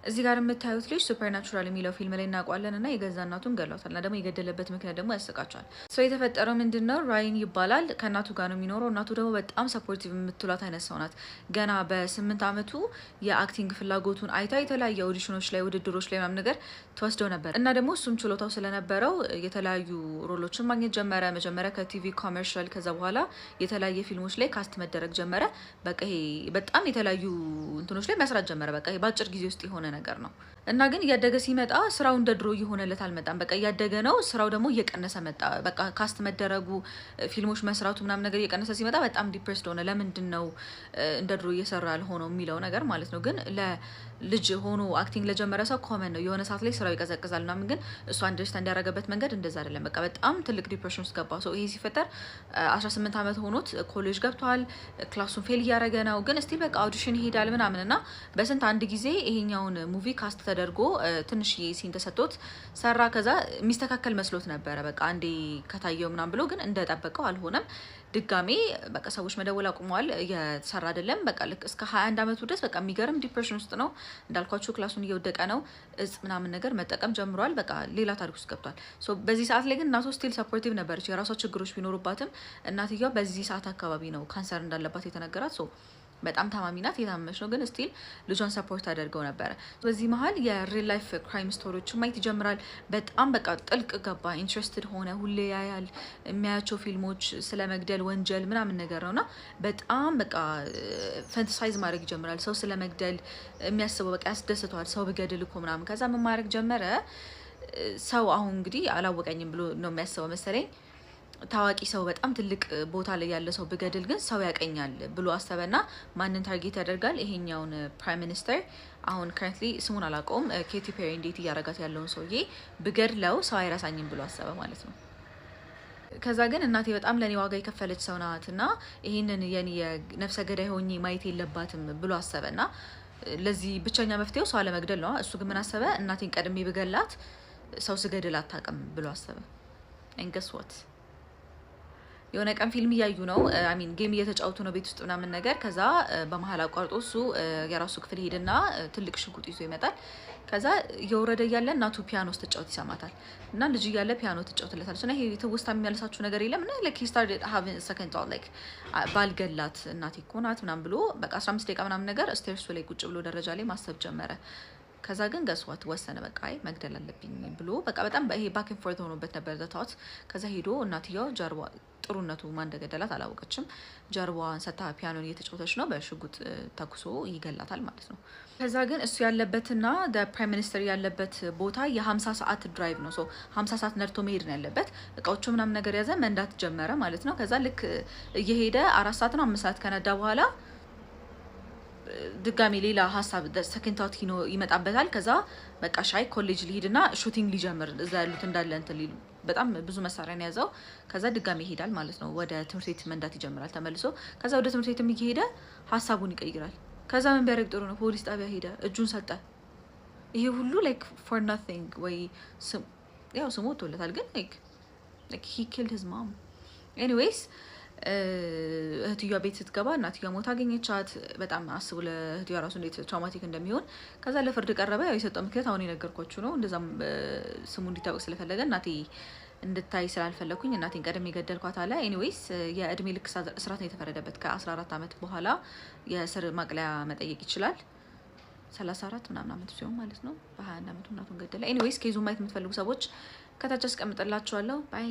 እዚህ ጋር የምታዩት ልጅ ሱፐርናቹራል የሚለው ፊልም ላይ እናውቀዋለን እና የገዛ እናቱን ገሏታል እና ደግሞ የገደለበት ምክንያት ደግሞ ያሰቃቸዋል። ሰው የተፈጠረው ምንድነው ራይን ይባላል። ከእናቱ ጋር ነው የሚኖረው። እናቱ ደግሞ በጣም ሰፖርቲቭ የምትሏት አይነት ሰው ናት። ገና በ8 ዓመቱ የአክቲንግ ፍላጎቱን አይታ የተለያየ ኦዲሽኖች ላይ ውድድሮች ላይ ምናምን ነገር ትወስደው ነበር እና ደግሞ እሱም ችሎታው ስለነበረው የተለያዩ ሮሎችን ማግኘት ጀመረ። መጀመሪያ ከቲቪ ኮመርሻል፣ ከዛ በኋላ የተለያየ ፊልሞች ላይ ካስት መደረግ ጀመረ። በቃ ይሄ በጣም የተለያዩ እንትኖች ላይ መስራት ጀመረ። በቃ ይሄ በአጭር ጊዜ ውስጥ የሆነ ነገር ነው እና ግን እያደገ ሲመጣ ስራው እንደ ድሮ እየሆነለት አልመጣም። በቃ እያደገ ነው፣ ስራው ደግሞ እየቀነሰ መጣ። በቃ ካስት መደረጉ ፊልሞች መስራቱ ምናምን ነገር እየቀነሰ ሲመጣ በጣም ዲፕሬስድ ሆነ። ለምንድን ነው እንደ ድሮ እየሰራ ያልሆነው የሚለው ነገር ማለት ነው። ግን ለልጅ ሆኖ አክቲንግ ለጀመረ ሰው ኮመን ነው። የሆነ ሰዓት ላይ ስራው ይቀዘቅዛል ምናምን። ግን እሱ አንደርስታንድ ያደረገበት መንገድ እንደዛ አይደለም። በቃ በጣም ትልቅ ዲፕሬሽን ውስጥ ገባ። ሰው ይሄ ሲፈጠር 18 ዓመት ሆኖት ኮሌጅ ገብቷል። ክላሱን ፌል እያደረገ ነው። ግን ስቲል በቃ አውዲሽን ይሄዳል ምናምን እና በስንት አንድ ጊዜ ይሄኛውን ሙቪ ካስት ተደርጎ ትንሽዬ ሲን ተሰጥቶት ሰራ። ከዛ የሚስተካከል መስሎት ነበረ በቃ አንዴ ከታየው ምናምን ብሎ፣ ግን እንደጠበቀው አልሆነም። ድጋሜ በቃ ሰዎች መደወል አቁመዋል። እየሰራ አይደለም። በቃ ልክ እስከ 21 ዓመቱ ድረስ በቃ የሚገርም ዲፕሬሽን ውስጥ ነው። እንዳልኳችሁ ክላሱን እየወደቀ ነው። እጽ ምናምን ነገር መጠቀም ጀምሯል። በቃ ሌላ ታሪክ ውስጥ ገብቷል። በዚህ ሰዓት ላይ ግን እናቷ ስቲል ሰፖርቲቭ ነበረች። የራሷ ችግሮች ቢኖሩባትም እናትየዋ በዚህ ሰዓት አካባቢ ነው ካንሰር እንዳለባት የተነገራት። በጣም ታማሚ ናት፣ የታመመች ነው። ግን ስቲል ልጇን ሰፖርት አደርገው ነበረ። በዚህ መሀል የሪል ላይፍ ክራይም ስቶሪዎች ማየት ይጀምራል። በጣም በቃ ጥልቅ ገባ፣ ኢንትረስትድ ሆነ። ሁሌ ያያል። የሚያያቸው ፊልሞች ስለ መግደል ወንጀል ምናምን ነገር ነውና በጣም በቃ ፈንታሳይዝ ማድረግ ይጀምራል። ሰው ስለ መግደል የሚያስበው በቃ ያስደስተዋል። ሰው ብገድል እኮ ምናምን። ከዛ ምን ማድረግ ጀመረ? ሰው አሁን እንግዲህ አላወቀኝም ብሎ ነው የሚያስበው መሰለኝ። ታዋቂ ሰው በጣም ትልቅ ቦታ ላይ ያለ ሰው ብገድል ግን ሰው ያቀኛል ብሎ አሰበና ማንን ታርጌት ያደርጋል? ይሄኛውን ፕራይም ሚኒስተር፣ አሁን ከረንትሊ ስሙን አላውቀውም፣ ኬቲ ፔሪ እንዴት እያረጋት ያለውን ሰውዬ ብገድለው ሰው አይረሳኝም ብሎ አሰበ ማለት ነው። ከዛ ግን እናቴ በጣም ለኔ ዋጋ የከፈለች ሰው ናት እና ይሄንን የኔ የነፍሰ ገዳይ ሆኜ ማየት የለባትም ብሎ አሰበና ለዚህ ብቸኛ መፍትሄው ሰው አለመግደል ነው። እሱ ግን ምን አሰበ? እናቴን ቀድሜ ብገላት ሰው ስገድል አታውቅም ብሎ አሰበ። እንገስወት የሆነ ቀን ፊልም እያዩ ነው፣ አሚን ጌም እየተጫወቱ ነው ቤት ውስጥ ምናምን ነገር። ከዛ በመሀል አቋርጦ እሱ የራሱ ክፍል ሄድና ትልቅ ሽጉጥ ይዞ ይመጣል። ከዛ እየወረደ እያለ እናቱ ፒያኖ ስትጫወት ይሰማታል እና ልጅ እያለ ፒያኖ ትጫወትለታለች እና ይሄ ትውስታ የሚያነሳችሁ ነገር የለም እና ላይክ ሂ ስታርትድ ሃቪንግ ሰከንድ ቶት ላይክ ባልገላት እናቴ እኮ ናት ምናምን ብሎ በቃ 15 ደቂቃ ምናምን ነገር ስቴርሱ ላይ ቁጭ ብሎ ደረጃ ላይ ማሰብ ጀመረ። ከዛ ግን ገስዋት ወሰነ። በቃ መግደል አለብኝ ብሎ በቃ በጣም ይሄ ባክ ኤንድ ፎርት ሆኖበት ነበር ዘታት። ከዛ ሄዶ እናትየው ጀርባ ጥሩነቱ ማን እንደገደላት አላወቀችም። ጀርባዋን ሰታ ፒያኖን እየተጫወተች ነው። በሽጉጥ ተኩሶ ይገላታል ማለት ነው። ከዛ ግን እሱ ያለበትና ፕራይም ሚኒስተር ያለበት ቦታ የ50 ሰዓት ድራይቭ ነው። 50 ሰዓት ነድቶ መሄድ ነው ያለበት። እቃዎቹ ምናምን ነገር ያዘ፣ መንዳት ጀመረ ማለት ነው። ከዛ ልክ እየሄደ 4 ሰዓት ነው 5 ሰዓት ከነዳ በኋላ ድጋሚ ሌላ ሀሳብ ሰከንድ ታውት ይመጣበታል። ከዛ በቃ ሻይ ኮሌጅ ሊሄድና ሹቲንግ ሊጀምር እዛ ያሉት እንዳለ እንትን ሊሉ በጣም ብዙ መሳሪያ ነው ያዘው። ከዛ ድጋሚ ይሄዳል ማለት ነው። ወደ ትምህርት ቤት መንዳት ይጀምራል ተመልሶ። ከዛ ወደ ትምህርት ቤት እየሄደ ሀሳቡን ይቀይራል። ከዛ ምን ቢያደርግ ጥሩ ነው? ፖሊስ ጣቢያ ሄደ፣ እጁን ሰጠ። ይሄ ሁሉ ላይክ ፎር ናቲንግ ወይ ያው ስሙ ወጥቶለታል፣ ግን ላይክ ሂ ኪልድ ሂዝ ማም ኤኒዌይስ። እህትዮዋ ቤት ስትገባ እናትዮዋ ሞታ አገኘቻት። በጣም አስቡ ለእህትዮዋ ራሱ እንዴት ትራውማቲክ እንደሚሆን። ከዛ ለፍርድ ቀረበ። ያው የሰጠው ምክንያት አሁን የነገርኳችሁ ነው። እንደዛም ስሙ እንዲታወቅ ስለፈለገ እናቴ እንድታይ ስላልፈለኩኝ እናቴን ቀደም የገደልኳት አለ። ኤኒዌይስ የእድሜ ልክ እስራት ነው የተፈረደበት። ከ14 ዓመት በኋላ የእስር ማቅለያ መጠየቅ ይችላል። 34 ምናምን ዓመት ሲሆን ማለት ነው። በ21 ዓመቱ እናቱን ገደለ። ኤኒዌይስ ኬዙን ማየት የምትፈልጉ ሰዎች ከታች አስቀምጥላችኋለሁ። ባይ